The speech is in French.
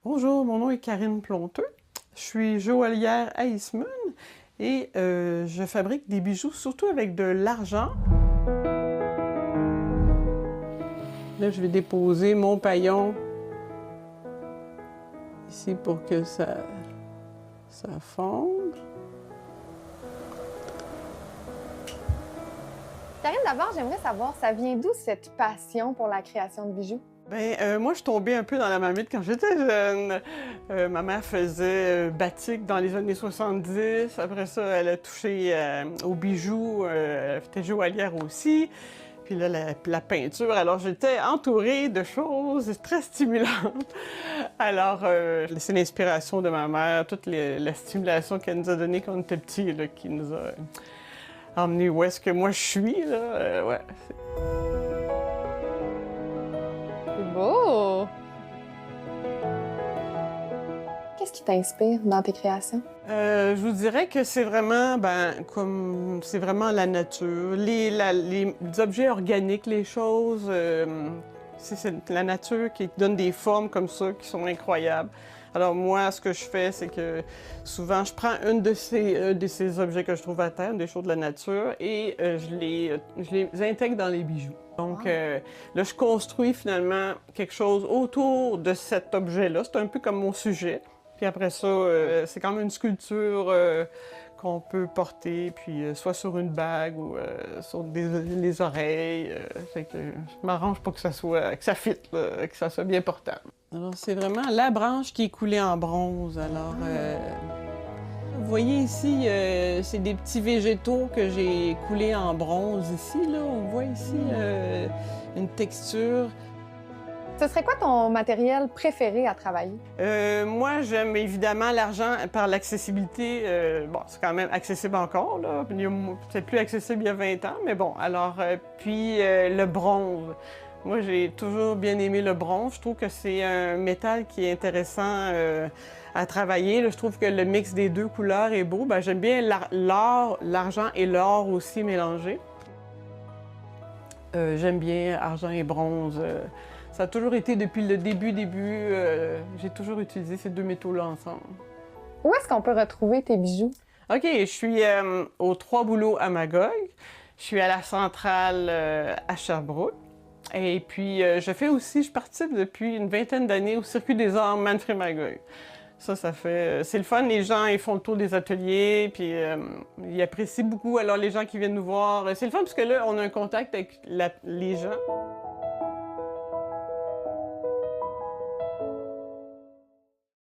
Bonjour, mon nom est Karine Plonteux. Je suis joaillière à Eastman et je fabrique des bijoux surtout avec de l'argent. Là, je vais déposer mon paillon ici pour que ça fonde. Karine, d'abord, j'aimerais savoir, ça vient d'où cette passion pour la création de bijoux? Moi, je suis tombée un peu dans la marmite quand j'étais jeune. Ma mère faisait batik dans les années 70. Après ça, elle a touché aux bijoux. Elle était joaillière aussi. Puis là, la peinture. Alors, j'étais entourée de choses très stimulantes. Alors, c'est l'inspiration de ma mère, toute la stimulation qu'elle nous a donnée quand on était petits, là, qui nous a emmenés où est-ce que moi je suis. Là. Ouais. C'est beau! Qu'est-ce qui t'inspire dans tes créations? Je vous dirais que c'est vraiment, c'est vraiment la nature, les objets organiques, les choses, c'est la nature qui donne des formes comme ça qui sont incroyables. Alors moi, ce que je fais, c'est que souvent, je prends un de ces objets que je trouve à terre, des choses de la nature, et je les intègre dans les bijoux. Donc là, je construis finalement quelque chose autour de cet objet-là. C'est un peu comme mon sujet. Puis après ça, c'est quand même une sculpture qu'on peut porter, puis soit sur une bague ou sur les oreilles. Fait que je m'arrange pour que ça fitte, que ça soit bien portable. Alors, c'est vraiment la branche qui est coulée en bronze. Alors, vous voyez ici, c'est des petits végétaux que j'ai coulés en bronze ici. Là, on voit ici une texture. Ce serait quoi ton matériel préféré à travailler? Moi, j'aime évidemment l'argent par l'accessibilité. C'est quand même accessible encore, là. C'est plus accessible il y a 20 ans, mais bon. Alors, le bronze. Moi, j'ai toujours bien aimé le bronze. Je trouve que c'est un métal qui est intéressant à travailler. Là, je trouve que le mix des deux couleurs est beau. J'aime bien l'or, l'argent et l'or aussi mélangés. J'aime bien argent et bronze. Ça a toujours été depuis le début, j'ai toujours utilisé ces deux métaux-là ensemble. Où est-ce qu'on peut retrouver tes bijoux? OK, je suis aux Trois Bouleaux à Magog. Je suis à la centrale à Sherbrooke. Et puis, je participe depuis une vingtaine d'années au Circuit des arts Manfred-Magog. Ça fait... c'est le fun, les gens, ils font le tour des ateliers, puis ils apprécient beaucoup. Alors, les gens qui viennent nous voir, c'est le fun parce que là, on a un contact avec les gens.